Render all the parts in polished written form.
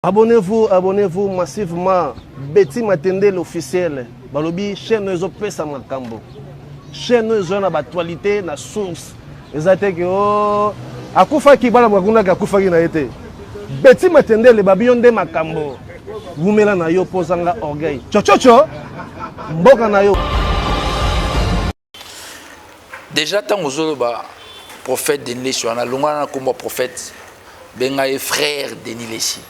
Abonnez-vous massivement. Betty Matende l'officiel. Balobi chaîne nous pesa makambo. Chaîne nous na actualité na source. Ezate que oh akufa ki bala mwakunda ka akufa ki na été. Betty Matende le babionde makambo. Vumela na yo posanga orgueil. Chochocho. Mboka na yo. Déjà tant aux prophète Denis Lessi, on a longtemps comme prophète benga frère Denis Lessi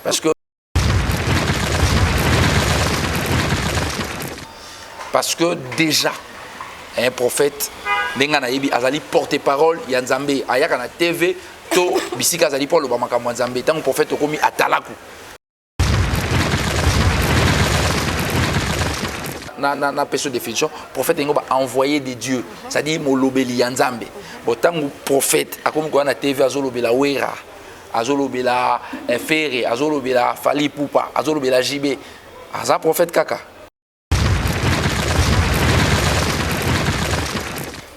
parce que déjà un prophète benga na yebi azali porte-parole ya Nzambe ayaka na TV to bisika azali pour le bamakamwa Nzambe tant prophète okomi atalaku na personne définition prophète ngo ba envoyé de Dieu c'est-à-dire molobeli ya Nzambe botant prophète akomi ko na TV azolobela wera azolobela Ferré azolobela Fali Poupa azolobela JB aza prophète kaka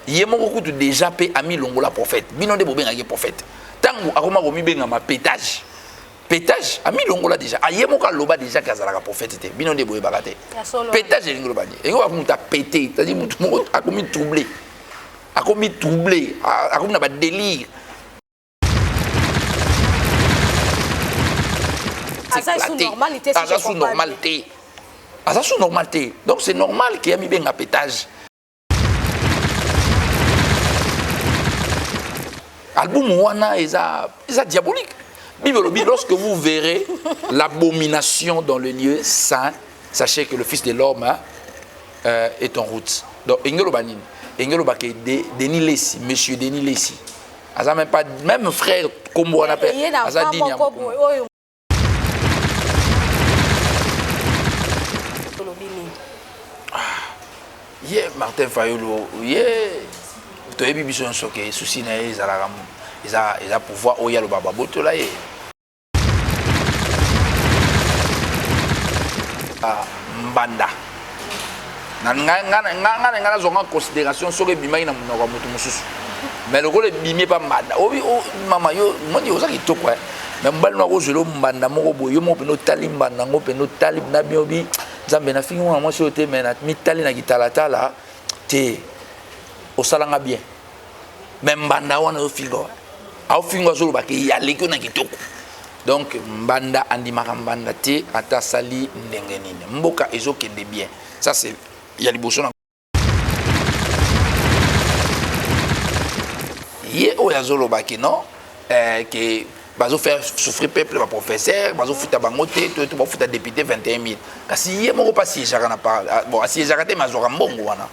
yemoko kutu déjà pe ami longola prophète bino de bobenga ke prophète tangu akoma ko mibenga ma pétage pétage ami longola déjà ayemoko aloba déjà kazalaka prophète te bino de boye bakate pétage lingolo bani engo akumta pété c'est-à-dire mutu moko akomi troublé akomi na ba délire ça sous normalité donc c'est normal qu'il y ait mis bien un pétage album wana est diabolique lorsque vous verrez l'abomination dans le lieu saint sachez que le fils de l'homme est en route donc Engelo Banin Engelo Baké Denis Lessi monsieur Denis Lessi asa même frère comme on appelle asa Dinya yeah Martin Fayolo yeah to ebi biso nsoke souci na ezalaka eza pouvoir oya lo baba boto la ye mbanda na ngana zonga considération soke bimai na munoko mutu mususu mais le gole bimé pas mbanda obi mama yo moni oza kitoko mais mbali na ko jelo mbanda moko boyo mo peno tali mbanda ngo peno tali na biobi Nzambe na fingi mwa mwasi ote mais na mitali na kitalatala te osalanga bien même mbanda wana ofingo aofingo zolo baki ya leko na kitoko donc mbanda andimaka mbanda te ata sali ndenge nini mboka ezokende bien ça c'est ya liboso na ye oya zolo baki non que bazo faire souffrir peuple ba professeur bazo futa bango te to ba futa député 21 000 kasi ye moko pas si jara na pas bon si jara te mazora mbongo wana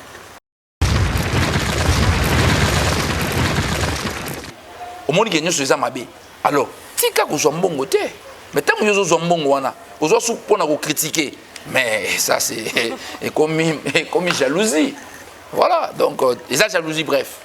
au monde qui est sur ça mabe alors tika ko zombongo te mais tant que zombongo wana ozo sou pona ko critiquer mais ça c'est comme jalousie voilà donc et ça jalousie bref.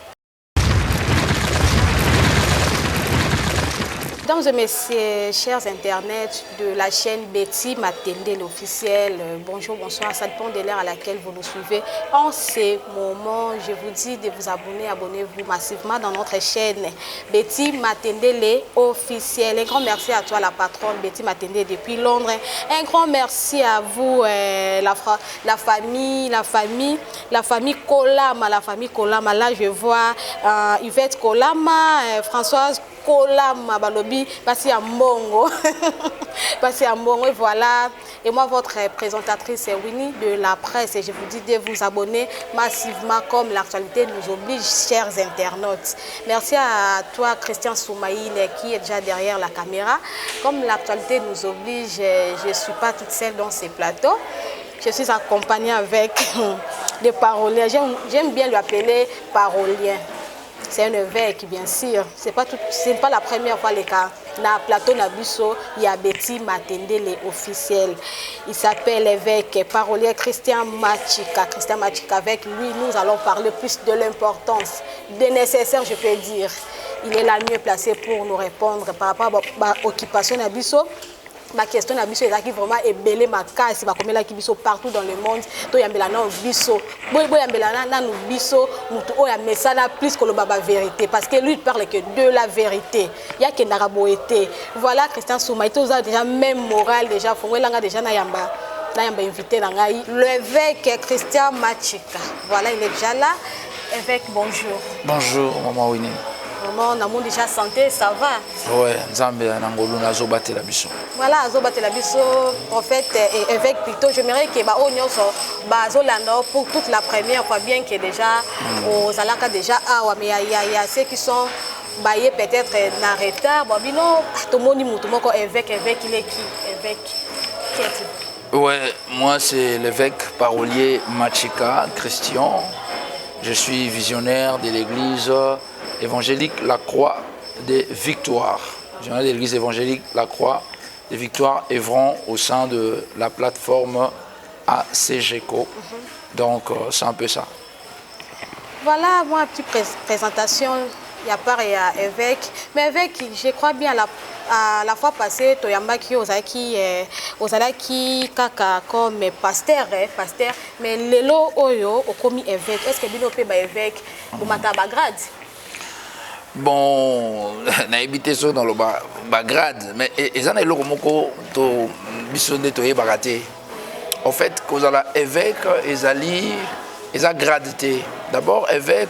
Mesdames et messieurs, chers internautes de la chaîne Betty Matende l'officiel, bonjour, bonsoir, ça dépend de l'heure à laquelle vous nous suivez. En ce moment, je vous dis de vous abonner, abonnez-vous massivement dans notre chaîne Betty Matende l'officiel. Un grand merci à toi la patronne Betty Matende depuis Londres. Un grand merci à vous la famille Kolama. Là je vois Yvette Kolama, Françoise Kolama Balobi, passé à Mbongo. Passé à Mbongo, et voilà. Et moi, votre présentatrice, c'est Winnie de la presse. Et je vous dis de vous abonner massivement comme l'actualité nous oblige, chers internautes. Merci à toi, Christian Soumaïl, qui est déjà derrière la caméra. Comme l'actualité nous oblige, je ne suis pas toute seule dans ces plateaux. Je suis accompagnée avec des paroliens. J'aime bien lui appeler parolien. C'est un évêque, bien sûr. Ce n'est pas la première fois les cas. Dans le plateau Nabusso, il y a Betty Matende, les officiels. Il s'appelle l'évêque parolier Christian Machika. Christian Machika, avec lui, nous allons parler plus de l'importance, des nécessaires, je peux dire. Il est là mieux placé pour nous répondre par rapport à l'occupation Nabusso. ma question na biso ezaki vraiment ebele makasi bakomelaki biso partout dans le monde to yambela na biso boy yambela na nu biso mutu oya mesana plus que le baba vérité parce que lui il parle que de la vérité ya ke ndaka boete voilà Christian Souma il a déjà même moral déjà fongolanga déjà na yamba invité na ngai l'évêque Christian Machika voilà il est déjà là évêque bonjour bonjour maman Winnie. Vraiment, on a mon déjà santé, ça va. Ouais, Nzambe nangolu nazo batela biso. Voilà, azo batela biso prophète et évêque plutôt. J'aimerais que ba onyo so ba zolando pour toute la première fois bien que déjà aux alaka déjà ah mais il y a ceux qui sont baillés peut-être en retard. Bon bino tout le monde mutu moko évêque il est qui évêque qui est-il? Ouais, moi c'est l'évêque parolier Machika Christian. Je suis visionnaire de l'église évangélique La Croix des Victoires. Visionnaire de l'église évangélique La Croix des Victoires Évron au sein de la plateforme ACGECO. Donc c'est un peu ça. Voilà, moi, une petite présentation. Il y a pas et évêque. Mais évêque, je crois bien à la fois passée, Toyambaki Ozalaki kaka comme pasteur, mais lelo oyo okomi évêque. Est-ce que bino pe ba évêque ou mata ba grade? Bon, na habité ça dans le grade, mais ils en ont le moko to bisonné to yebaraté. En fait, cause à la évêque, ils a gradité. D'abord évêque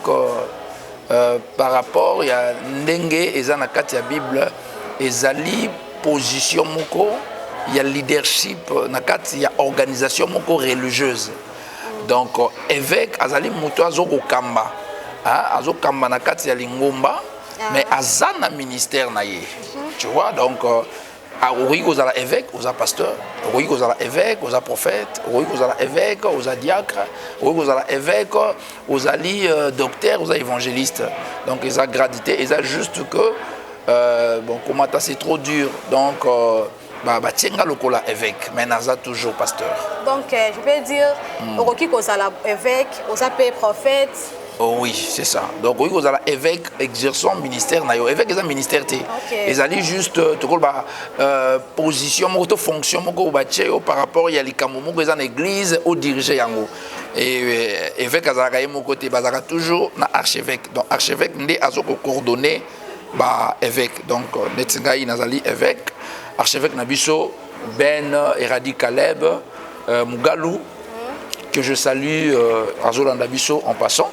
par rapport il y a ndenge ils en a quatre ya Bible, ils ali position moko, il y a leadership na quatre il y a organisation moko religieuse. Donc évêque azali muto azoko kamba. Azo kamba na kati ya lingomba mais azana ministère na ye. Tu vois donc oui aux la évêque, aux pasteur, oui aux la évêque, aux prophète, oui aux la évêque, aux diacre, oui aux la évêque, aux ali docteur, aux évangélistes. Donc ils ont gradité, ils ont juste que bon comment c'est trop dur donc tienga lokola évêque mais naza toujours pasteur. Donc je peux dire okoki kozala évêque, ozape prophète. Oh oui, c'est ça. Donc oui, vous avez évêque exerçant ministère na yo. Évêque est un ministère té. Ils allaient juste position moto fonction moko batché par rapport il y a les kamomo que dans l'église au diriger yango. Et évêque azaka mo côté bazaka toujours na archevêque. Donc archevêque ndé azoko coordonner ba évêque. Donc netingai nazali évêque, archevêque na biso Ben Eradi Caleb Mugalu que je salue Azolanda biso en passant.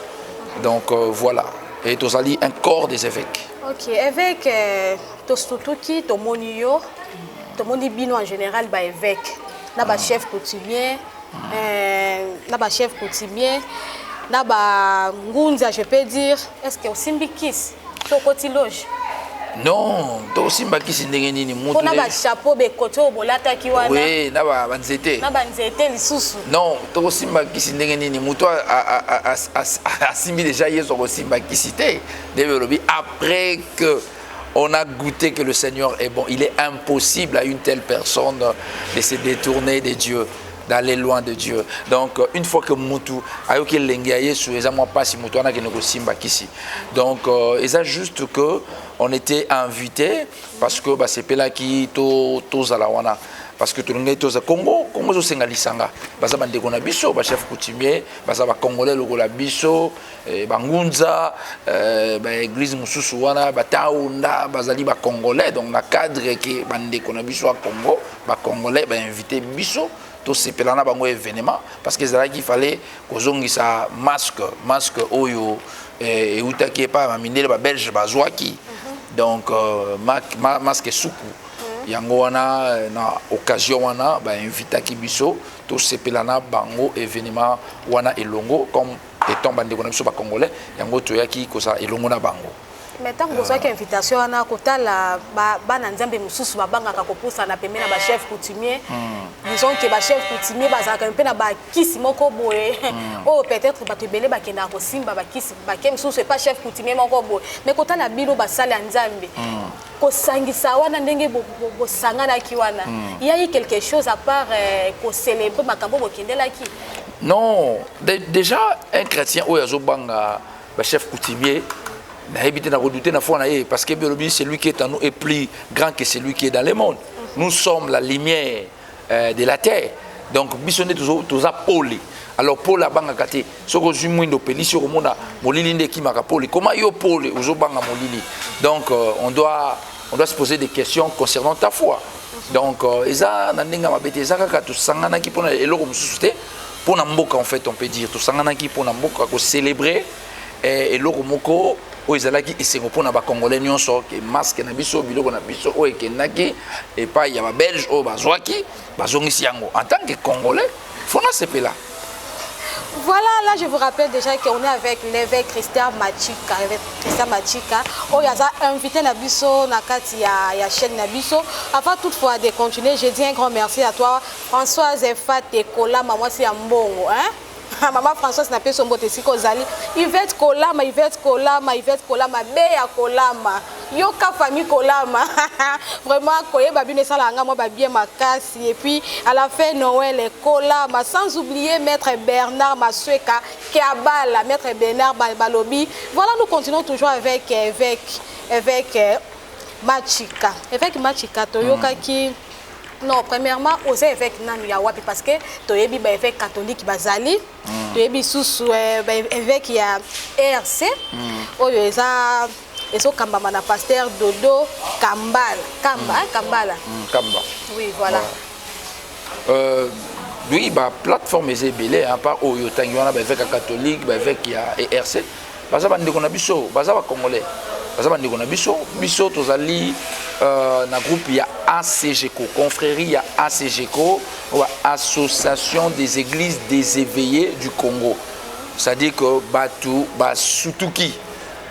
Donc voilà, et tu as un corps des évêques. Ok, évêque, tu as moni bino en général, bah évêque, na ba chef coutumier, na chef coutumier, na ba ngunza, je peux dire, est-ce que aussi mbikis, tu as loge? Non, tu aussi mbakisi ndenge nini mutu. Na ba chapeau be koto bolata ki wana. Oui, na ba banzete. Na banzete lisusu. Non, tu aussi mbakisi ndenge nini mutu a simbi déjà yeso aussi mbakisi te. Développé après que on a goûté que le Seigneur est bon. Il est impossible à une telle personne de se détourner de Dieu, d'aller loin de Dieu. Donc une fois que mutu ayoki lengaye sur les amours pas si mutu ana kenoko simba kisi. Donc ils a juste que on était invités parce que c'est là qui to zalawana parce que tout le monde est Congo zo sengalisanga baza bande kona biso ba chef coutumier baza ba congolais lokola biso bangunza ba église mususu wana ba taunda bazali ba congolais donc na cadre que bande kona biso à Congo ba congolais ba invité biso to sepelana bango événement parce que ça qu'il fallait kozongisa masque oyo et utaki pa mindele ba belge bazwaki. Donc masque soukou yango wana na occasion wana ba invita kibiso to sepelana bango événement wana elongo comme étant bande ko na biso ba congolais yango to yaki ko sa elongo na bango. Mais tant que vous avez une invitation wana kotala ba na nzambe mususu babanga ka kopusa na pembe na ba chef coutumier disons que ba chef coutumier bazaka mpe na ba kisi moko boye oh peut-être ba tebele ba kenda ko simba ba kisi ba kem mususu pas chef coutumier moko boye mais kotala bino ba sala nzambe ko sangisa wana ndenge bo sangana ki wana il y a eu quelque chose à part ko célébrer makambo bo kendela ki. Non, déjà un chrétien oyo azobanga ba chef coutumier parce que celui qui est en nous est plus grand que celui qui est dans le monde. Nous sommes la lumière de la terre. Donc, bisonné tous à Paul. Alors, Paul a banga kate. Ce que je suis peli sur le monde, molili ne qui m'a Paul. Comment yo Paul uzo banga molili. Donc, on doit se poser des questions concernant ta foi. Donc, eza nandenga mabete eza kaka to sangana ki pona eloko mususte pona mboka en fait on peut dire to sangana ki pona mboka ko célébrer eloko moko o ezalaki esengo pona ba congolais nyonso ke masque na biso biloko na biso o ekendaki et pas ya ba belge o bazwaki bazongisi yango en tant que congolais fona sepela. Voilà, là je vous rappelle déjà qu'on est avec l'évêque Christian Machika. Christian Machika, oh, il y a invité Nabiso, Nakati, il y a chaîne Nabiso. Avant toutefois de continuer, je dis un grand merci à toi, Françoise Efat et Kola, maman c'est un bon, hein? Maman Françoise n'a pas son botte ici Kozali. Yvette Kolama, Yvette Kolama, Yvette Kolama, Béa Kolama, Yoka famille Kolama. Vraiment, Koye Babine Salanga, moi bien ma casse. Et puis à la fin Noël et Kolama, sans oublier Maître Bernard Masueka, Kiabala, Maître Bernard Balobi. Voilà, nous continuons toujours avec Machika. Avec Machika, Toyoka qui. Non, premièrement, aux évêques Nanu Yawapi parce que tu es évêque catholique Bazali, tu es sous évêque ya RC, où il y a Kambamana pasteur Dodo Kambala, Kambala. Kamba. Oui, voilà. Oui, la plateforme est belée, à part où il y a un évêque catholique, évêque ya RC, parce que nous avons biso, parce que congolais. Parce que nous avons biso tozali na groupe il y a ACGECO, confrérie il y a ACGECO, association des églises des éveillés du Congo. C'est-à-dire que Batu Basutuki.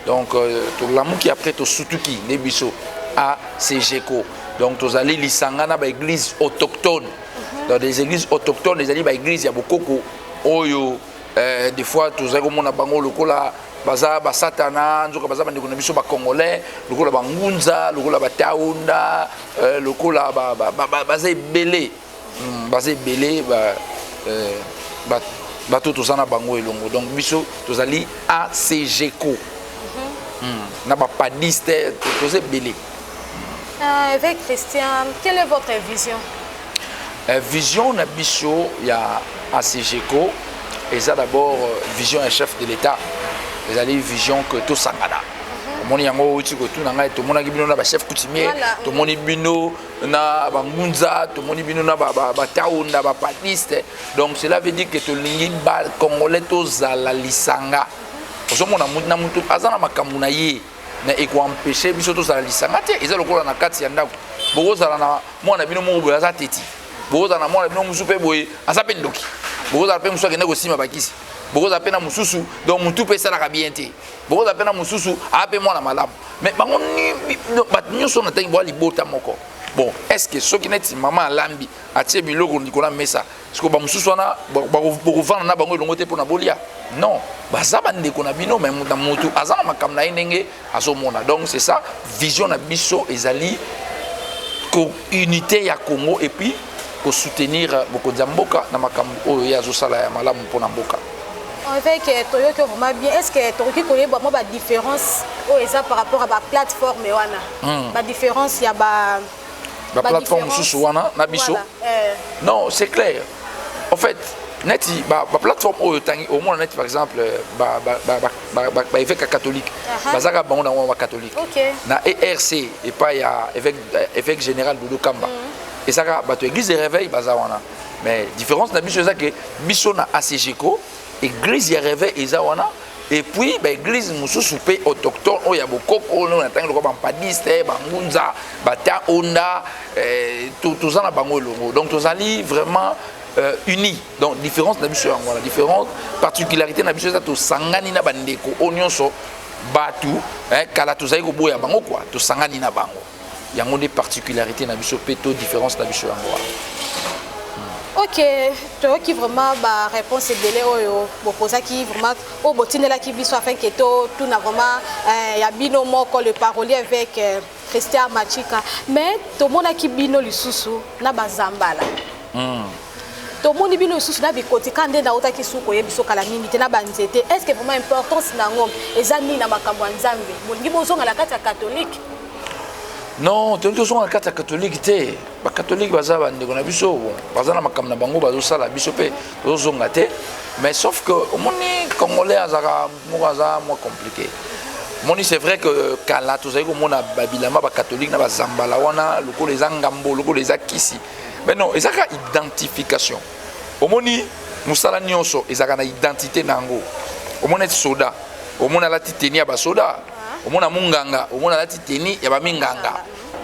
Donc tout l'amour qui après to Sutuki, les biso ACGECO. Donc tozali lisangana ba église autochtone. Dans des églises autochtones, les églises il y a beaucoup oyo des fois tozali comme on a bango lokola baza ba satana nzoka baza bandeko na biso ba congolais lokola ba ngunza lokola ba taunda lokola baza belé ba tout ça na bango elongo donc biso tozali ACGECO na ba padiste tozé belé. Avec Christian, quelle est votre vision? Vision na biso ya ACGECO et ça d'abord vision un chef de l'État. Les alliés vision que tout sangana. Moni yango uti ko tout nanga to mona bino na ba chef coutumier, to moni bino na ba ngunza, to moni bino na ba taunda ba patiste. Donc cela veut dire que to lingi ba congolais to zala lisanga. Ozo mona na mutu azana makambu na ye na eko empêcher biso to zala lisanga te ezalo kola na kati ya ndako. Boko zala na mona bino mo boya za teti. Boko zala na mona bino musupe boye asape ndoki. Boko zala pe musu akende ko sima bakisi. Beaucoup d'appels à Moussou, donc mon tout peut ça la bien. Beaucoup d'appels à Moussou, appelle-moi la malade. Mais nous sommes en train de voir les beaux tamoko. Bon, est-ce que ceux qui n'est maman lambi a tiré le logo Nicolas Messa, est-ce que Moussou na pour vendre na bango longote pour na bolia? Non, ça va ne qu'on a bino même dans mon tout. Azana makam na inenge à ce moment. Donc c'est ça, vision na biso ezali unité ya Congo et puis pour soutenir beaucoup d'amboka na makam o ya zo sala ya malamu pour na mboka. Avec Toyota vraiment bien, est-ce que Toyota connaît vraiment la différence par rapport à la plateforme la différence il y a la plateforme sous wana na biso. Non, c'est clair. En fait, neti la plateforme au moins net par exemple évêque catholique. Bazaka bango na wa catholique. Na ERC et pas il y a évêque général Dodo Kamba. Et ça ba to église de réveil bazawana. Mais différence na biso ça que biso na ACGECO église ya réveil ezawana et puis ba église mususu pe autochtone o ya bokoko no na tango ko ba padiste ba ngunza ba ta onda tout ça na bango longo donc tozali vraiment unis donc différence na biso yango la différence particularité na biso ça to sangani na bandeko onyonso batu kala tozali ko boya bango quoi to sangani na bango yango des particularités na biso pe to différence na biso yango. Ok, tu vois qui vraiment ba réponse est belé au posa qui vraiment au botine là qui biso afin que tout n'a vraiment ya bino moko le parolier avec Christian Machika mais tout monde qui bino lisusu na bazambala. to moni bino susu na bikoti kande na ota kisuko ye biso kala mingi te na banzete est-ce que vraiment importance nango ezani na makambo ya Nzambe bolingi bozonga la kati ya catholique non tolingi tozonga na kati ya catholique te bacatholique baza bandeko na biso baza na makambo na bango bazosala biso mpe tozozonga te mais sauf que omoni congolais azaka moko aza moins compliqué moni c'est vrai que kala tozali komona babilama bacatholique na bazambala wana lokolo eza ngambo lokolo eza kisi mais non ezaka identification omoni musala nyonso ezaka na identité nango omona soda omona lati teni ya basoda omona munganga omona lati teni ya baminganga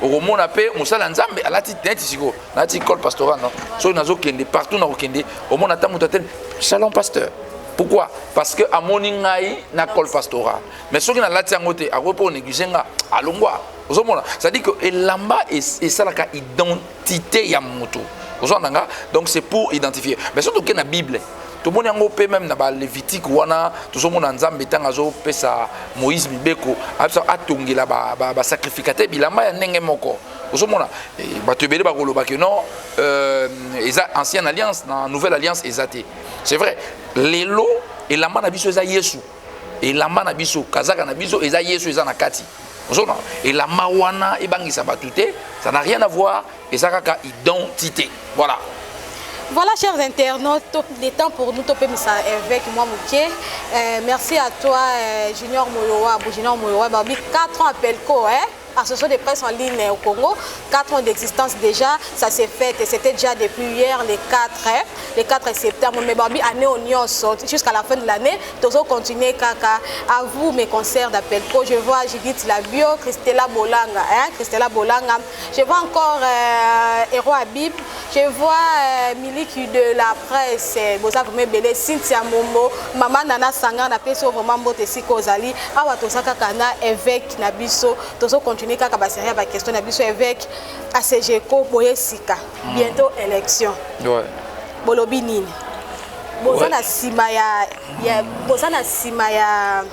okomona pe musala Nzambe alati neti siko nati école pastorale non so nazokende partout na okende omona ta mutu atene shalom pasteur. Pourquoi? Parce que amoni ngai na école pastorale mais soki na lati yango te akopo négliger nga alongwa ozomona c'est-à-dire que elamba esalaka identité ya mutu ozonanga donc c'est pour identifier mais surtout que na Bible tout le monde a même dans le Lévitique wana tout le monde Nzambe tanga zo pesa Moïse bibeko atongela ba sacrificateur bilamba ya ndenge moko ozomona bato ebele bakoloba que non eza ancienne alliance na nouvelle alliance ezate c'est vrai lelo elamba na biso eza Yesu elamba na biso kazaka na biso eza Yesu eza na kati ozomona elamba wana ebangisa bato te ça n'a rien à voir ezaka identité voilà. Voilà, chers internautes, il est temps pour nous de avec moi, Mouké. Merci à toi, Junior Moyowa, Junior Moyowa, 4 ans à Pelco, association de presse en ligne au Congo, 4 ans d'existence déjà, ça s'est fait et c'était déjà depuis hier, les 4 septembre, mais Babi année au Nyon jusqu'à la fin de l'année, toujours continuer Kaka. À vous mes concerts d'Apelco, je vois Judith Labio, Christella Bolanga, Christella Bolanga, je vois encore Héros Habib, je vois Miliki de la presse, Boza Belé, Cynthia Momo, Maman Nana Sanga, na peso vraiment Bote Sikozali, Awa Tosaka Kana, évêque Nabiso, toujours continuer kaka ba série ba question Nabiso évêque ACGCO Boye Sika, bientôt élection. Ouais. Bolobi nini? Boza na sima ya boza na sima ya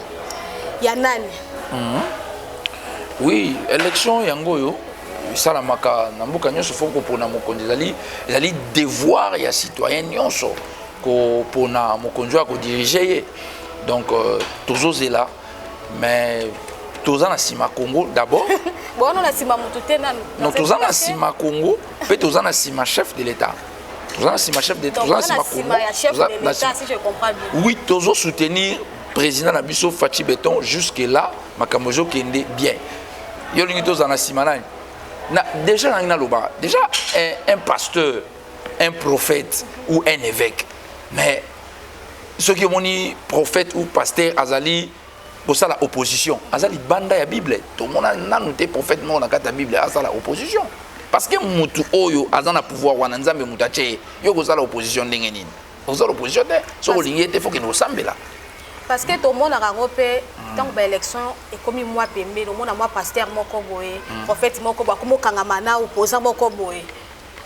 nani? Oui, élection yango yo sala maka na mboka nyonso foko pona mokonzi ezali devoir ya citoyen nyonso ko pona mokonzi ko diriger donc toujours là mais tous en Sima Congo d'abord. Bon, on a Sima Moutoute non, tous en Sima Congo, puis tous en Sima chef de l'État. Tous en Sima chef de l'État. Tous en Sima Congo. Chef de l'État, si je comprends bien. Oui, toujours soutenir président Nabiso Fachi Beton jusque là, Makamojo Kende bien. Yo lingi tous en Sima na déjà un pasteur, un prophète ou un évêque. Mais ceux qui ont dit prophète ou pasteur azali pour ça la opposition azali banda ya Bible tout le monde a noté prophète non na kata Bible azala la opposition parce que mutu oyo azana pouvoir wana Nzambe mutache yo ko sala opposition ndenge nini ozala opposition te so olingi te faut que nous sambela parce que tout le monde a rangopé tant que l'élection est comme moi pembe le monde a moi pasteur moko boye prophète moko ba komo kangamana opposant moko boye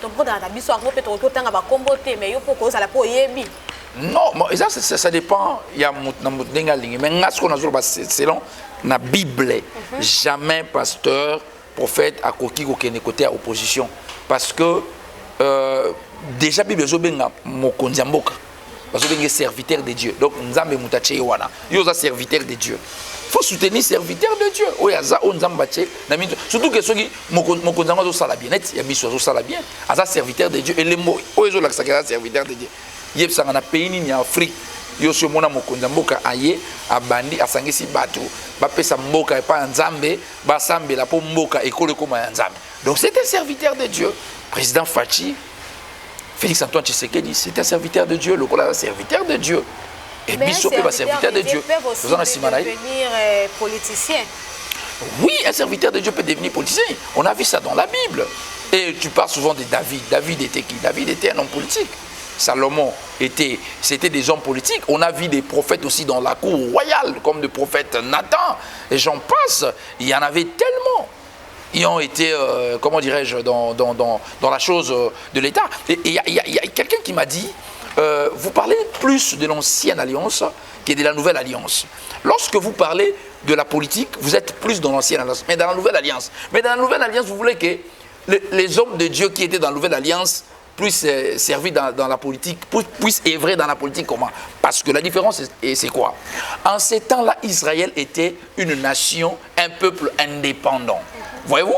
donc pour dans la biso rangopé to ko tanga ba kombote mais yo pour ko sala po yebi. Non, ça dépend. Il y a mais selon la Bible, jamais pasteur, prophète a côté à opposition. Parce que déjà, la Bible est parce que serviteur de Dieu. Donc, nous sommes des serviteurs de Dieu. Il faut soutenir serviteur de Dieu. Surtout que ceux qui sont serviteur de Dieu. Et les mots, serviteur de Dieu. Yep sanga na pays ni Afrique yo so mona mokonza mboka aye abandi asangisi bato ba pesa mboka pa Nzambe ba sambela po mboka ekole koma ya Nzambe. Donc c'est un serviteur de Dieu. Président Fachi Félix Antoine Tshisekedi c'est un serviteur de Dieu, le cola serviteur de Dieu. Et biso pe ba serviteur de Dieu. Vous en devenir politicien. Oui, un serviteur de Dieu peut devenir politicien. On a vu ça dans la Bible. Et tu parles souvent de David. David était qui? David était un homme politique. Salomon c'était des hommes politiques. On a vu des prophètes aussi dans la cour royale, comme le prophète Nathan, et j'en passe. Il y en avait tellement. Ils ont été, comment dirais-je, dans la chose de l'État. Et il y a quelqu'un qui m'a dit, vous parlez plus de l'ancienne alliance que de la nouvelle alliance. Lorsque vous parlez de la politique, vous êtes plus dans l'ancienne alliance, mais dans la nouvelle alliance. Mais dans la nouvelle alliance, vous voulez que les hommes de Dieu qui étaient dans la nouvelle alliance puisse servir dans la politique, puisse œuvrer dans la politique. Comment? Parce que la différence, c'est quoi? En ces temps-là, Israël était une nation, un peuple indépendant. Voyez-vous?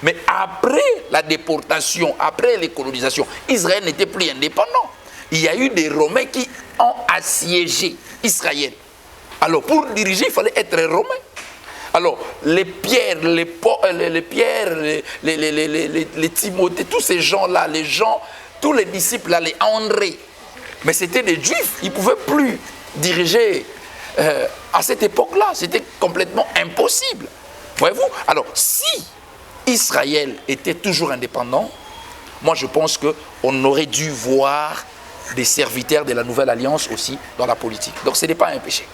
Mais après la déportation, après les colonisations, Israël n'était plus indépendant. Il y a eu des Romains qui ont assiégé Israël. Alors, pour diriger, il fallait être Romain. Alors, les Pierre, les Timothée, tous ces gens-là, les gens, tous les disciples, là, les André, mais c'était des Juifs. Ils ne pouvaient plus diriger à cette époque-là. C'était complètement impossible. Voyez-vous? Alors, si Israël était toujours indépendant, moi je pense qu'on aurait dû voir des serviteurs de la Nouvelle Alliance aussi dans la politique. Donc ce n'est pas un péché.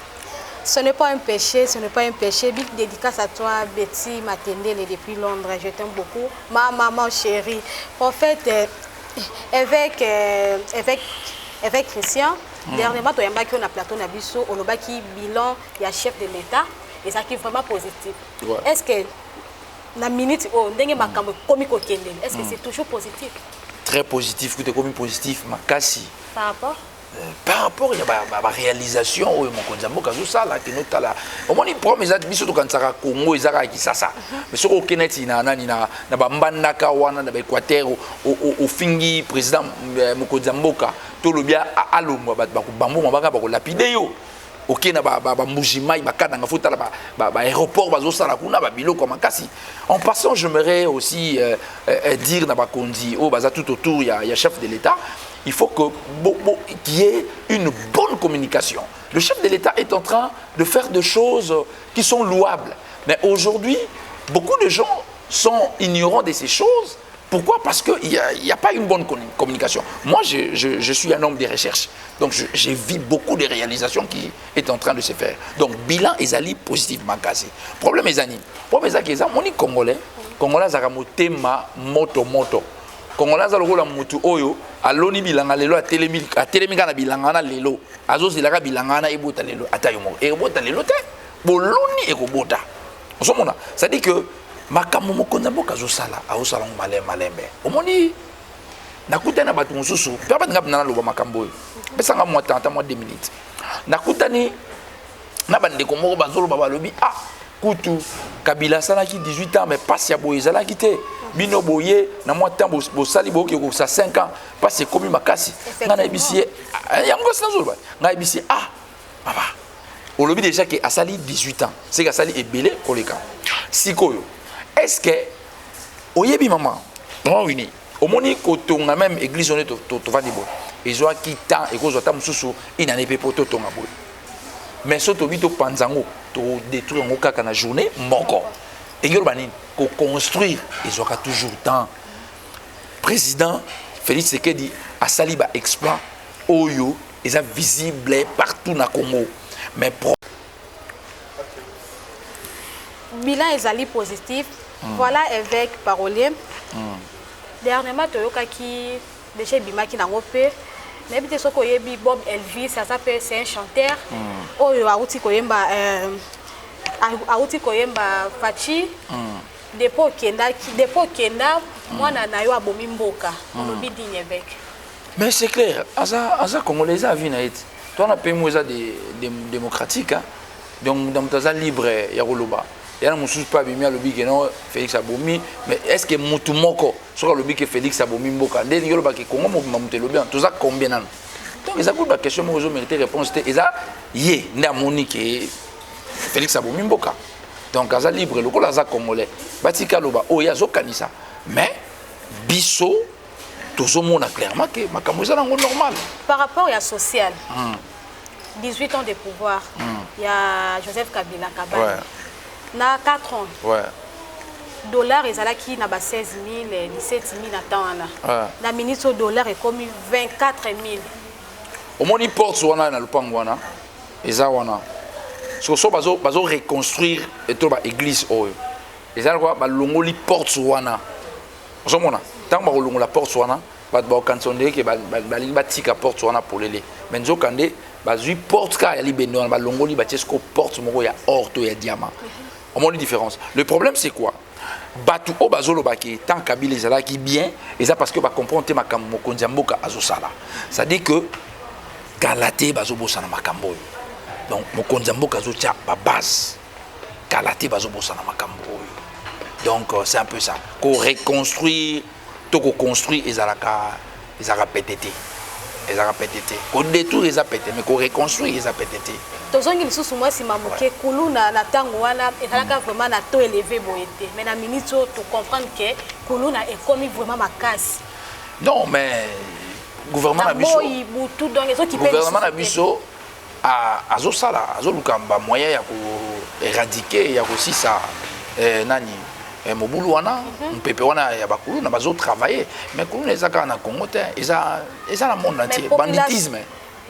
Ce n'est pas un péché, ce n'est pas un péché. Big dédicace à toi, Betty Matendele depuis Londres. Je t'aime beaucoup. Ma maman chérie. En fait, évêque Christian, dernièrement, tu as un plateau Nabiso, on a qui bilan, il y a chef de l'État, et ça qui est vraiment positif. Ouais. Est-ce que la minute, est-ce que c'est toujours positif? Très positif, que tu es comme positif, Makassi. Par rapport? Par rapport à la réalisation, au moins il prend mes admissions au Congo, ils ont ça. Mais ce qu'on connaît, il y a Mbandaka, Équateur, au Fingi, président Mokozamboka, tout le bien à Alomba, Bambo, Mabaka, lapidé. Ok, na Mujima, aéroport, en passant, j'aimerais aussi dire tout autour, il y a chef de l'État. Il faut qu'il y ait une bonne communication. Le chef de l'État est en train de faire des choses qui sont louables. Mais aujourd'hui, beaucoup de gens sont ignorants de ces choses. Pourquoi? Parce qu'il n'y a pas une bonne communication. Moi, je suis un homme de recherche. Donc, j'ai vu beaucoup de réalisations qui sont en train de se faire. Donc, bilan est allé positivement cassé. Problème est allé. Problème est que mon Congolais, a moto. Congolais a le moto oyo. Aloni bilanga lelo a telemika na bilanga na lelo. Azo zilaka bilanga na ebota lelo. Atayomo. Ebota lelo te. Boloni ekobota. Osomona. Ça dit que makambo mokonza mboka azosala azosala malembe omoni nakutana bato mosusu pe ba ngap na loba makambo oyo pesanga mo tanta mo 2 minutes nakutani na bandeko moko bazoloba balobi kutu Kabila salaki 18 ans mais passe ya boye zalaki te bino boye na mo temps bosali boke ko sa 5 ans passe komi makasi ngana ebisi yango sina zoloba ngana ebisi baba olobi déjà que asali 18 ans c'est que asali ebele koleka sikoyo. Est-ce que, oyebi maman, on uni, au moni kotonga même église on est to vanibo, et zo qui tant et cause tam susu, il n'en est pas pour tonga boy. Mais surtout bito panzango, to détruire mon kaka na journée, moko. Et yorbani, ko construire, ils ont toujours temps. Président Félix Tshisekedi a sali ba exploit oyo, ils sont visibles partout na Congo, mais bilan est allé positif. Voilà évêque parolier. Dernièrement, Toyoka qui déjà Bimaki n'a pas mais bien sûr que Bob Elvis, ça s'appelle c'est un chanteur. Oh yo auti koyemba Fachi. Dépôt Kenda moi na yo abomi mboka. On obi digne évêque. Mais c'est clair, asa congolais a vu na it. Toi na pays moza démocratique donc dans ta libre ya roloba. Il y a un pas bien le big non Félix Abomi mais est-ce que mutumoko sur le big que Félix Abomi mboka ndé yolo ba ke Congo mo monter le bien tout ça combien nan donc ils a beaucoup de questions moi je mérite réponse et ça yé na monique Félix Abomi mboka donc asa libre le ko za congolais batika loba o ya zo kanisa mais biso tout mona clairement que makambo za nango normal par rapport à social 18 ans de pouvoir il y a Joseph Kabila Kabila ouais. Na 4 ans. Ouais. Dollars et qui na 16 000, 17 000 à temps là. Na ministre dollar est comme 24 000. Au moins ils portent wana na lupango wana. Eza wana. So bazo reconstruire et to ba église oyo. Eza quoi ba longoli porte wana. Ozomona. Tant ba longola porte wana, ba kansonde ke ba tika porte wana pour lele. Menzo kande ba zui porte ka ya libendo ba longoli ba tiesko porte moko ya or to ya diamant. On a une différence. Le problème, c'est quoi? batu o bazolo baki tant Kabila ezala qui bien et ça parce que ba comprendre te makambo mokonzi mboka azosala ça dit que kalate bazobosa na makambo donc mokonzi mboka azotia ba base kalate bazobosa na makambo donc c'est un peu ça qu'on reconstruire to ko construire ezalaka pétété qu'on détruire les pété mais qu'on reconstruire les pété tozongi lisusu moi si mamuke kuluna na tango wana ezalaka vraiment na taux élevé boyete mais na minute to comprendre que kuluna est comme vraiment makasi non mais gouvernement na biso butu donc ezo ki gouvernement na biso azosala azolukamba moyen ya ko éradiquer ya ko sisa nani mobulu wana mpepe wana ya bakulu na bazo travailler mais kulu na ezaka na Congo te eza na monde entier banditisme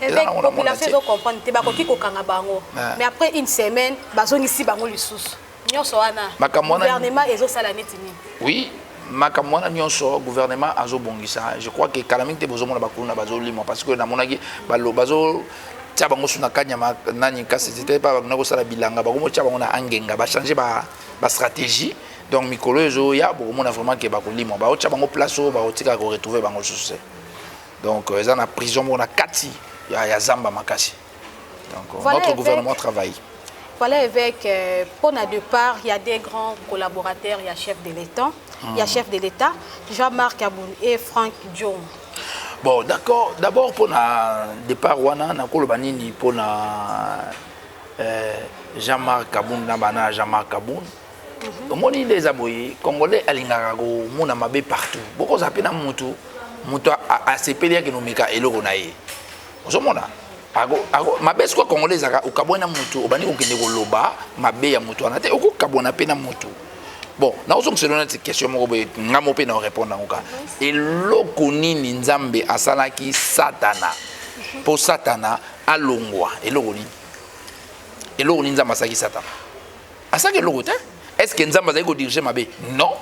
la population doit comprendre te bakoki kokanga bango mais après une semaine bazongisi bango lisusu nyonso wana gouvernement ezosala neti nini oui makambo wana nyonso gouvernement azobongisa je crois que kalaming te bozomona bakulu na bazolimo parce que na monaki bazo tia bango suna kanyama nani kasi c'était pas na kosala bilanga bakomo tia bango na angenga ba changer ba stratégie donc mikolo ezo ya bokomona vraiment ke bakolimo ba tia bango place ba otika ko retrouver bango succès donc eza na prison mona kati ya zamba makasi donc voilà, notre gouvernement travaille. Voilà avec pour na départ il y a des grands collaborateurs, il y a chef de l'État, il y a chef de l'État Jean-Marc Aboun et Franck Diom. Bon d'accord, d'abord pour na départ wana na koloba nini pour na Jean-Marc Aboun na bana Jean-Marc Aboun. Omoni les aboyi congolais alingaka ko mona mabe partout. Boko zapena mutu a sepelia ke no meka eloko na ye. Ozomona mabe siko congolais zaka ukabona mutu obani kokende koloba mabe ya mutu ana te okukabona pena mutu. Bon, na ozo selon cette question moko be ngamo pe na répondre ngoka. Eloko nini nzambe asalaki satana. Po satana alongwa eloko nini nzambe asalaki satana. Asaki eloko te? Est-ce que nzambe azali ko diriger mabe? Non.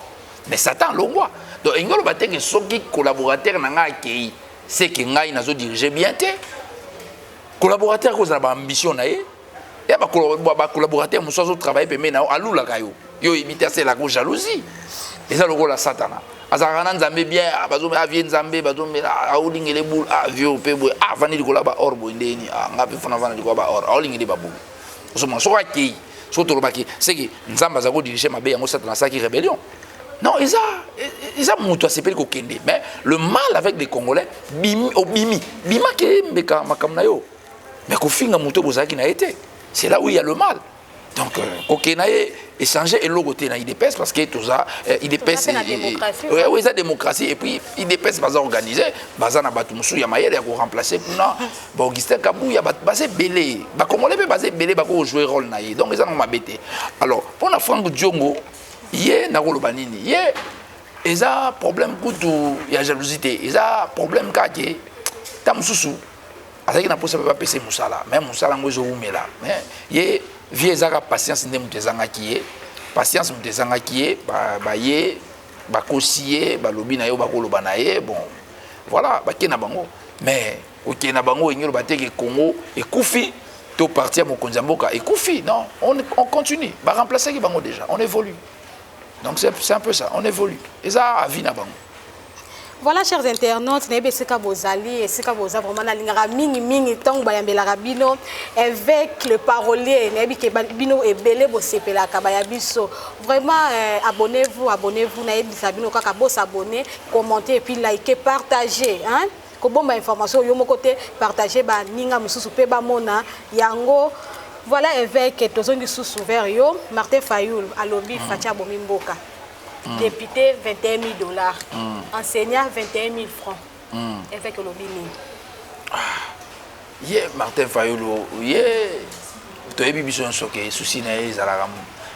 Mais Satan longwa. Donc ingolo bateke soki collaborateur nanga akei, c'est que ngai nazo diriger bien te. Collaborateur ko za ba ambition na ye. Ya ba collaborateur muso zo travailler pe mena alula kayo. Yo imiter c'est la jalousie. Et ça le la Satana. Azarana nzambe bien bazo avien nzambe bazo mela aulingele boule avio pe boy avani likola ba orbo ndeni ngapi fana vana likola ba or aulingele ba boule. Osoma so akei. C'est que nous avons dirigé ma bé, Satana Saki rébellion. Non, ils ont monté à ces pays kokende. Mais le mal avec les Congolais, bima qui est mbeka makamnayo. Mais qu'au fin, monté aux qui n'a été. C'est là où il y a le mal. Donc, kokenaye échanger et logoté na IDPS parce que tout ça, IDPS oui, la démocratie et puis IDPS va organiser, baza na batu musu ya mayele ya ko remplacer kuna ba Augustin Kabou ya basé belé, ba Congolais be basé belé ba ko jouer rôle na ye. Donc ils ont mabete. Alors, pour na Franck Diongo, yé na ko lobanini, yé ils a problème kutu ya jalousie, ils a problème kake ta mususu. Azaki na posa pas pese musala, même musala ngozo umela. Mais yé vie ezaka patience nde mutezanga kiye patience mutezanga kiye ba ye ba kosiye ba lobi na yo ba koloba na ye bon voilà ba kena bango mais okena bango ngelo bateke Congo ekufi to partir mon konzamboka ekufi non on continue ba remplacer ki bango déjà on évolue donc c'est un peu ça on évolue et ça a vie na bango. Voilà, chers internautes, nebe seka bozali et seka boza vraiment na lingara mingi tong bayambela rabino avec le parolier nebi ke bino ebele bo sepela ka bayabiso. Vraiment abonnez-vous na yebi sabino kaka bo s'abonner, commenter et puis liker, partager hein. Ko bomba information yo moko te partager ba ninga mususu pe ba mona yango. Voilà avec tozongi susu vers yo Martin Fayoul alobi Fatia Bomimboka. Député 21 000 $, enseignant 21 000 francs. Avec le bini. Martin Fayoulou, tu as vu son choqué, souci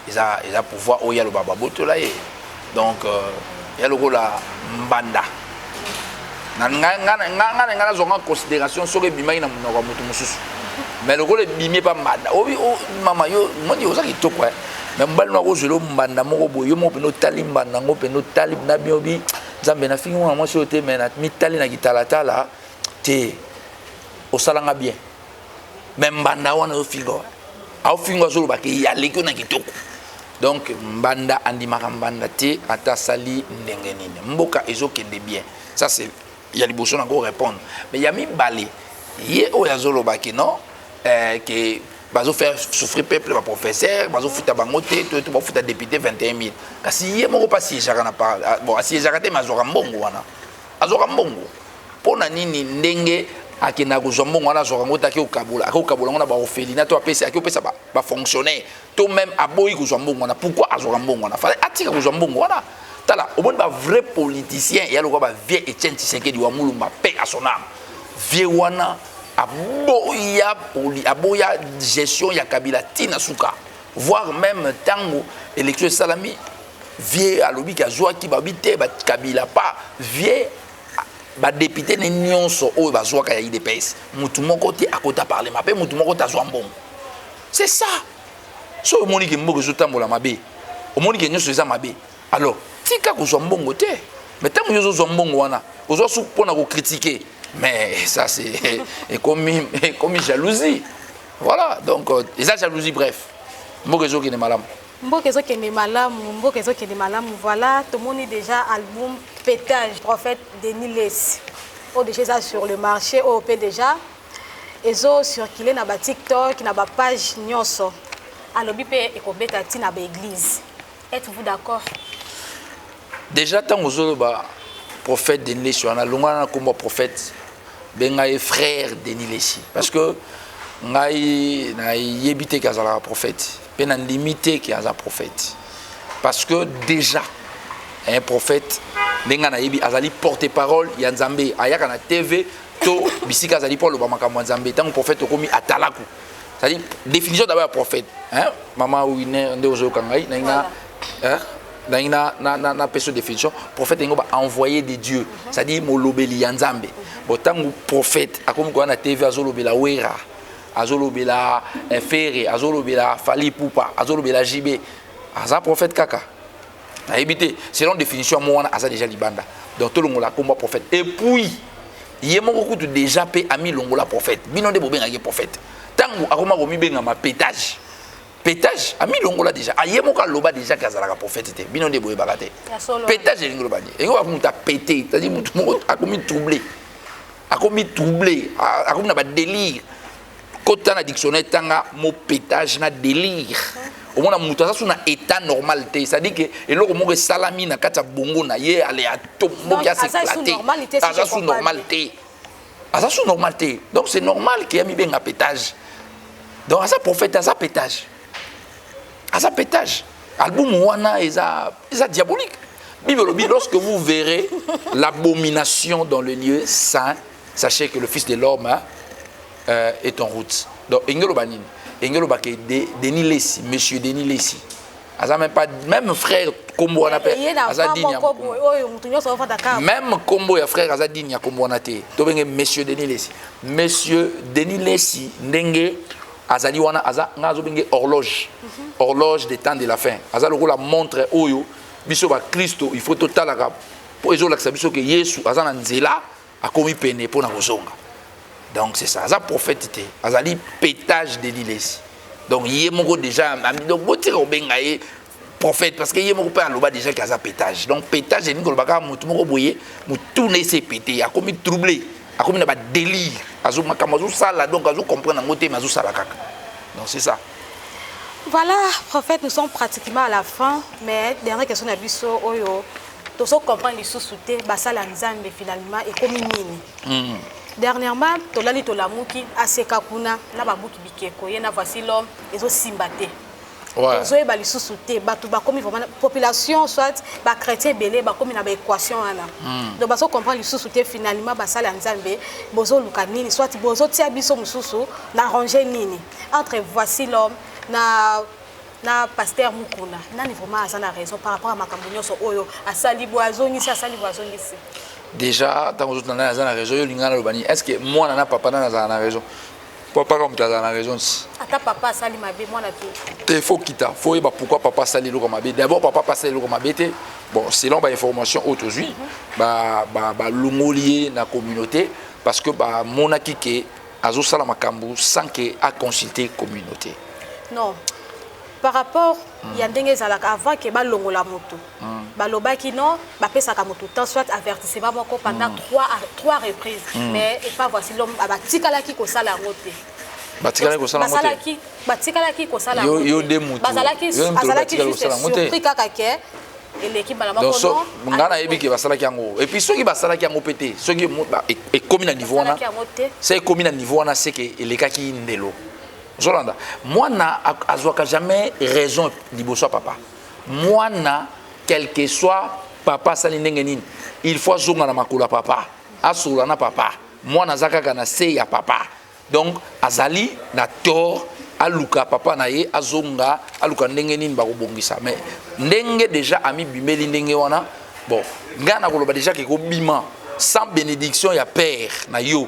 ils a pouvoir au yalo baba botola donc il y a le rôle à Mbanda. Nanga zonga considération sur les bimay na munoko mutu mususu. Mais le rôle bimé pas Mbanda. Oui, maman yo, moi dis osaki to quoi. Mais mbali na ko jelo Mbanda moko boyo mo peno talim Mbanda ngo peno talib na biobi. Zambe na fingo moi so te mais na mitali na kitalatala te osalanga bien. Mais Mbanda wana o figo. Au fingo zolo ba ki ya leko na kitoko. Donc mbanda andimaka mbanda te ata sali ndenge nini. Mboka ezokende bien. Ça c'est il y a des bosons à répondre. Mais il y a mis balé. Yé o yazolo baki non que bazo faire souffrir peuple ba professeur, bazo futa bangote, tout ba futa député 21 000. Kasi yé moko pas si jara na pas bon si jara te mazora mbongo wana. Azora mbongo. Pona nini ndenge akina kozwa mbongo wana azora ngota ki okabula. Akokabula ngona ba ofeli to apesa akopesa ba fonctionnaire. To même aboyi kozwa mbongo wana. Pourquoi azora mbongo wana? Fallait atika kozwa mbongo wana. Tala, au monde ba vrai politicien, il y a le quoi ba vieux Etienne Tshisekedi wa Mulumba paix à son âme. Vieux wana aboya gestion ya Kabila tina suka. Voire même tango élection salami vieux alobi ka joa ki babité ba Kabila pas vieux ba député ne nyonso o ba joa ka ya IDPS. Mutu moko te akota parler ma paix mutu moko ta joa mbongo. C'est ça. So monique mboko zotambola mabe. O monique nyonso eza mabe. Alors tika kozwa mbongo te mais tant que ozwa mbongo wana ozwa su pona ko critiquer mais ça c'est comme jalousie voilà donc eza jalousie bref mboka ezokende malamu voilà tout le monde est déjà album pétage prophète Denis Lessi au déjà sur le marché au peut déjà ezo circuler na ba TikTok na ba page nyonso alobi pe ekobeta tina ba église. Êtes-vous d'accord? Déjà, tant que ba prophète Denis Lessi, on a longtemps comme prophète, ben frère Denis Lessi, parce que ngai na yebité kazala prophète, ben na limité qui a prophète, parce que déjà un prophète, benga na yebi azali porte-parole ya Nzambe, ayaka na TV to bisika azali pour le bamakamwa Nzambe, tant que prophète komi atalaku, c'est-à-dire définition d'abord prophète, hein, maman ou ine nde ozo kangai na ina, hein. Dans une définition, prophète est envoyé de Dieu, c'est-à-dire molobeli yanzambe. Bon tant que prophète, à comme quoi na TV azolobela wera, azolobela ferre, azolobela fali poupa, azolobela jibé, aza prophète kaka. Na éviter, selon définition moi aza déjà libanda. Donc tout le monde la combat prophète. Et puis yemo ko déjà pe ami longola prophète. Bino de bobenga prophète. Tangu akoma ko mibenga ma pétage. Pétage, ami longola déjà. Ayemoka loba déjà kazalaka prophète te. Bino de boye bagate. Pétage lingola bani. Engo akumta pété, c'est-à-dire mutu akomi troublé. Akomi troublé, akomi na ba délire. Kota na dictionnaire tanga mo pétage na délire. Au moins mutu ça na état normal te, c'est-à-dire que eloko moko salami na kata bongo na ye ale atom mo ya s'éclater. Asa sous normalité. Asa sous normalité. Donc c'est normal qu'il y a mis benga pétage. Donc asa prophète asa pétage. À sa pétage. Album Wana est diabolique. Lorsque vous verrez l'abomination dans le lieu saint, sachez que le Fils de l'homme est en route. Donc, Engelo Banin, Engelo Baké, Denis Lessi, monsieur Denis Lessi. Même frère Kombo Wanapé, même Kombo et frère Azadinia Kombo Wanate, monsieur Denis Lessi. Monsieur Denis Lessi, Ndenge. Azali wana aza ngazo benge horloge horloge des temps de la fin azali ko la montre oyo biso ba Kristo il faut totalaka po ezo la biso que Yesu azana nzela akomi pene pona kozonga donc c'est ça aza prophète te azali pétage de l'Ilesi donc yemoko déjà donc botira obenga ye prophète parce que yemoko pa loba déjà kaza pétage donc pétage ni ko lobaka mutu moko boye mutu ne se pété akomi troublé akomi na ba délire azo makamazo sala donc azo comprendre ngote mazo sala kaka donc c'est ça. Voilà prophète, nous sommes pratiquement à la fin mais dernière question na biso oyo to so comprendre les sous-souté basala nzambe finalement et comme nini dernièrement to lali to lamuki aseka kuna na babuki bikeko yena voici l'homme ezo simbate. Ouais. Zoé ba lisusu te batu ba komi vraiment population soit ba chrétien belé ba komi na ba équation ana. Donc ba so comprendre lisusu te finalement ba sala nzambe bozo luka nini soit bozo tia biso mususu na ranger nini entre voici l'homme na pasteur Mukuna. Nani vraiment azana raison par rapport à makambo nyonso oyo asali boazongi si asali boazongi si. Déjà tant que vous na azana raison yo lingana lobani est-ce que moi na papa na azana raison? Papa comme tu as la raison. Ata papa sali mabe moi na tout. Il faut quitter. Faut voir pourquoi papa sali le comme mabe. D'abord papa passe le comme mabe. Bon, selon ba information aujourd'hui, ba longolier na communauté parce que ba monaki ke azo sala makambu sans que a consulter communauté. Non. par rapport il y a ndenge ezalaka avant que balongola moto balobaki non bapesaka moto temps soit avertissement moko pendant trois reprises mais et pas voici l'homme batikalaki kosala yango te batikalaki kosala bazalaki surpris kaka ke l'équipe balama kono ngana yebi ke basalaki yango et puis soki basalaki yango pété soki et comme na niveau wana c'est comme na niveau wana c'est que elekaki ndelo Zolanda mwana azwaka jamais raison liboso papa mwana quel que soit papa sali ndenge nini il faut zonga na makula papa asola na papa mwana zakaka na se ya papa donc azali na tort aluka papa na ye azonga aluka ndenge nini bakobongisa mais ndenge déjà ami bimeli ndenge wana bon ngana koloba déjà ke ko bima sans bénédiction ya père na yo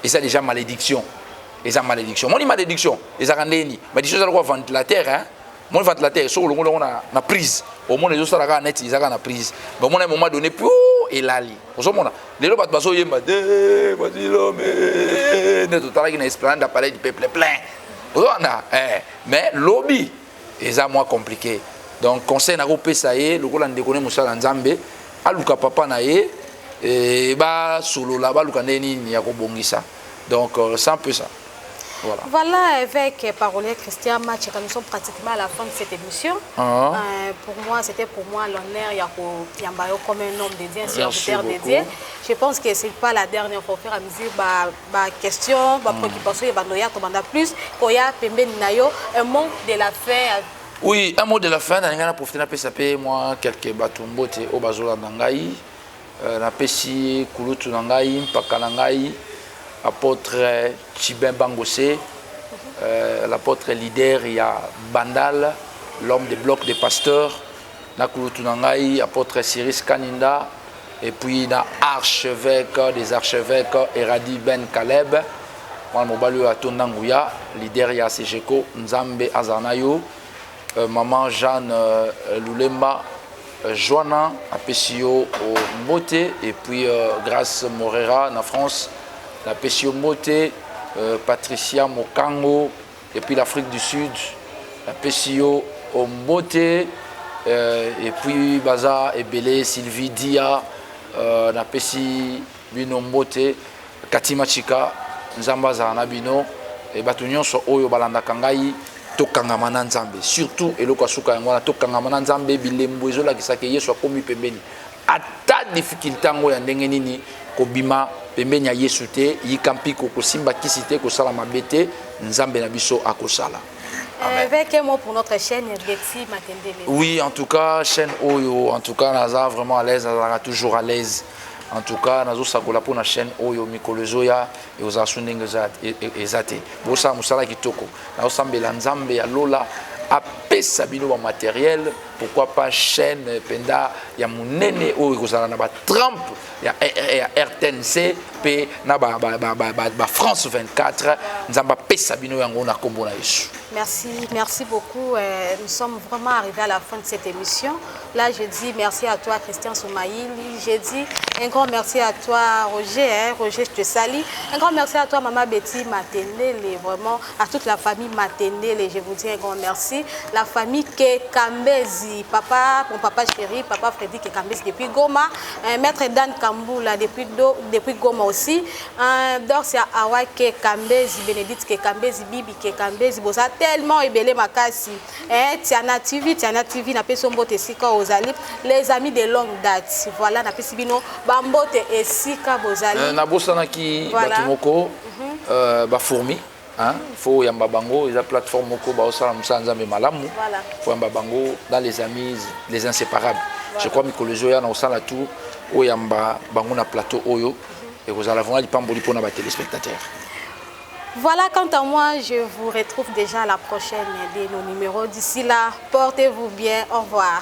et ça déjà malédiction et ça malédiction moni malédiction et ça rendeni malédiction ça quoi ventilateur hein mon ventilateur sur le ngolo na prise au monde les ça net ils na prise bon mon à un moment donné puis et lali ozomona lelo bat baso yemba de bazilo mais ne total qui na espérance d'appareil du peuple plein mais lobby est moins compliqué donc conseil na kopé ça y est le kola ndekone musala nzambe aluka papa na ye et ba solo là ba luka neni ni yakobongisa donc c'est un peu ça. Voilà, avec parolier Christian Match, nous sommes pratiquement à la fin de cette émission. Pour moi, c'était pour moi l'honneur Yambayo comme un homme dédié, un serviteur dédié. Je pense que ce n'est pas la dernière fois faire à mesure question, préoccupation, plus. Koya Pembe Nayo, un mot de la fin. Oui, un mot de la fin. Dans le profité de PSAP, moi, quelques batumbote au Bazola Nangaï, na Pessi, Kulutu Nangaï, Pakalangaï. Apôtre Chibin Bangosé, l'apôtre leader, il y a Bandal, l'homme des blocs des pasteurs, Nakulutunangai, apôtre Cyrus Kaninda, et puis na archevêque des archevêques Eradi Ben Kaleb, moi Mobalu Atondangouya, leader il y a Sejeko, Nzambe Azanayo, maman Jeanne Lulema, Joana, Apesio Mbote, et puis Grâce Morera en France. La Pessio Moté, Patricia Mokango, et puis l'Afrique du Sud, la Pessio Moté, et puis Baza Ebele, Sylvie Dia, la Pessi Bino Moté, Katima Chika, Nzamba Zanabino, et Batunion so Oyo Balanda Kangai, Tokangamana Nzambe. Surtout, et le Kwasuka Ngwana, Tokangamana Nzambe, Bilembozo la Kisakeye soit commis Pembeni. À ta difficulté, Ndengenini, Kobima. Pembeni ya Yesu te yikampi ko simba kisite ko sala mabete nzambe na biso akosala. Avec un mot pour notre chaîne Betty Matendele. Oui, en tout cas chaîne Oyo, en tout cas naza vraiment à l'aise, naza toujours à l'aise. En tout cas nazo sakola pour na chaîne Oyo mikolozoya et aux asundenge ezate. Bosa musala kitoko. Na osambela nzambe ya lola apesa bino ba matériel, pourquoi pas chaîne penda ya munene oyo kozala na ba trempe ya RTNC pe na ba France 24 nzamba pesa bino yango na kombo na Yesu. Merci beaucoup. Nous sommes vraiment arrivés à la fin de cette émission. Là, je dis merci à toi, Christian Soumaïli. Je dis un grand merci à toi, Roger. Roger, je te salue. Un grand merci à toi, Maman Betty Matendele. Vraiment, à toute la famille Matendele. Je vous dis un grand merci. La famille Kekambezi. Papa, mon papa chéri, papa Freddy Kekambezi depuis Goma. Maître Dan Kamboula depuis Goma aussi. Dorsia Awa Kekambezi, Bénédicte Kekambezi, Bibi Kekambezi. Bosa tellement ébélé makasi. Tiana TV na pesombo tesika ozali. Les amis de longue date. Voilà, na pesibino bambote esika bozali. Na bosana ki batumoko ba fourmi. Hein, faut yamba bango, ils ont plateforme moko ba osala musanza me malamu. Voilà. Faut yamba bango dans les amis, les inséparables. Voilà. Je crois Mikolo Zoya na osala tout o yamba bango na plateau oyo et vous allez voir les pamboli pour na téléspectateurs. Voilà, quant à moi, je vous retrouve déjà à la prochaine de nos numéros. D'ici là, portez-vous bien. Au revoir.